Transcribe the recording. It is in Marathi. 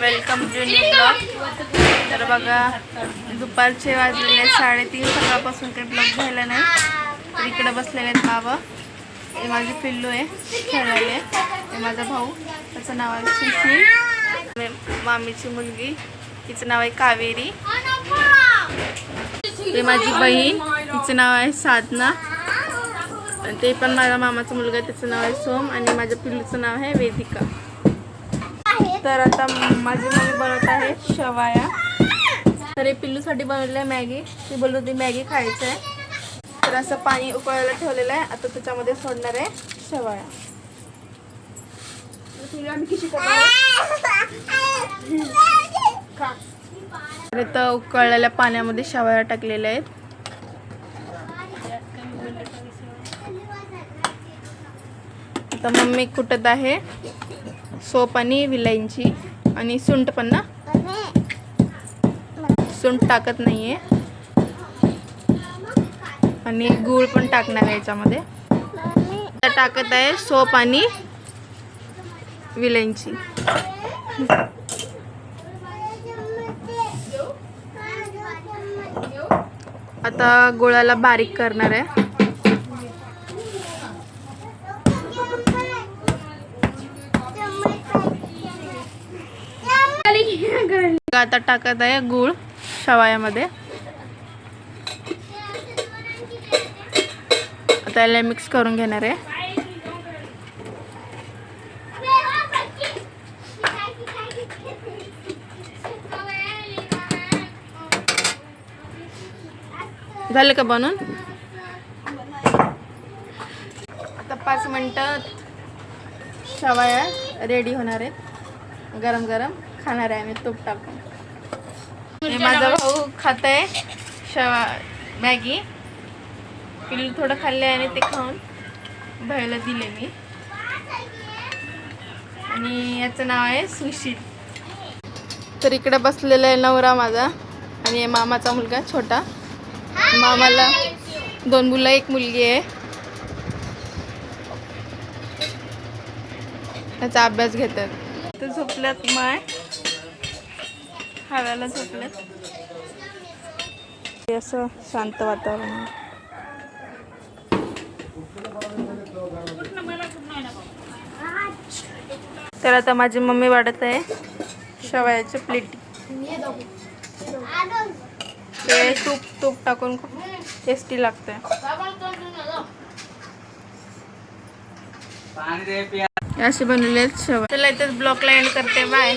Welcome to new blog. तर बघा दुपारचे वाजलेले 3:30. सकाळपासून काही ब्लॉग झाला नाही. तर इकडे बसलेले आहेत बाबा. हे माझी पिल्लू आहे खेळायला. हे माझा भाऊ, त्याचं नाव आहे सुशील. मामीची मुलगी, तिचं नाव आहे कावेरी. हे माझी बहीण, तिचं नाव आहे साधना. आणि ते पण माझ्या मामाचा मुलगा, त्याचं नाव आहे सोम. आणि माझ्या पिल्लूचं नाव आहे वेदिका. तर आता माझी मम्मी बनवत आहे शेवया. तर हे पिल्लूसाठी बनवलेलं आहे मॅगी. ती बोलत होती मॅगी खायचं आहे. तर असं पाणी उकळायला ठेवलेलं आहे. आता त्याच्यामध्ये सोडणार आहे शेवया. तर इथं उकळलेल्या पाण्यामध्ये शेवया टाकलेल्या आहेत. आता मम्मी कुटत आहे सोप आणि विलायची आणि सुंठ पण ना. सुंठ टाकत नाहीये आणि गूळ पण टाकणार आहे याच्यामध्ये. टाकत आहे सोप आणि विलायची. आता गुळाला बारीक करणार आहे. आता टाकत आहे गूळ शेवयामध्ये. आता याला मिक्स करून घेणार आहे. झालं का बनवून? आता 5 मिनिटात शेवया रेडी होणार आहेत. गरम गरम खाणार आहे आम्ही तूप टाकून. हे माझा भाऊ खात आहे मॅगी. पिल्लू थोडं खाल्ले आणि ते खाऊन भाईला दिले मी. आणि याचं नाव आहे सुशील. तर इकडे बसलेला आहे नवरा माझा आणि मामाचा मुलगा छोटा. मामाला 2 मुलं 1 मुलगी आहे. त्याचा अभ्यास घेतात. तर झोपल्यात माय, हव्याला झोपल्यात. असं शांत वातावरण. तर आता माझी मम्मी वाढत आहे शेवयाची प्लेटी. ते तूप टाकून खूप टेस्टी लागतंय. असे बनवले शेवया. चला इथेच ब्लॉगला एंड करते. बाय.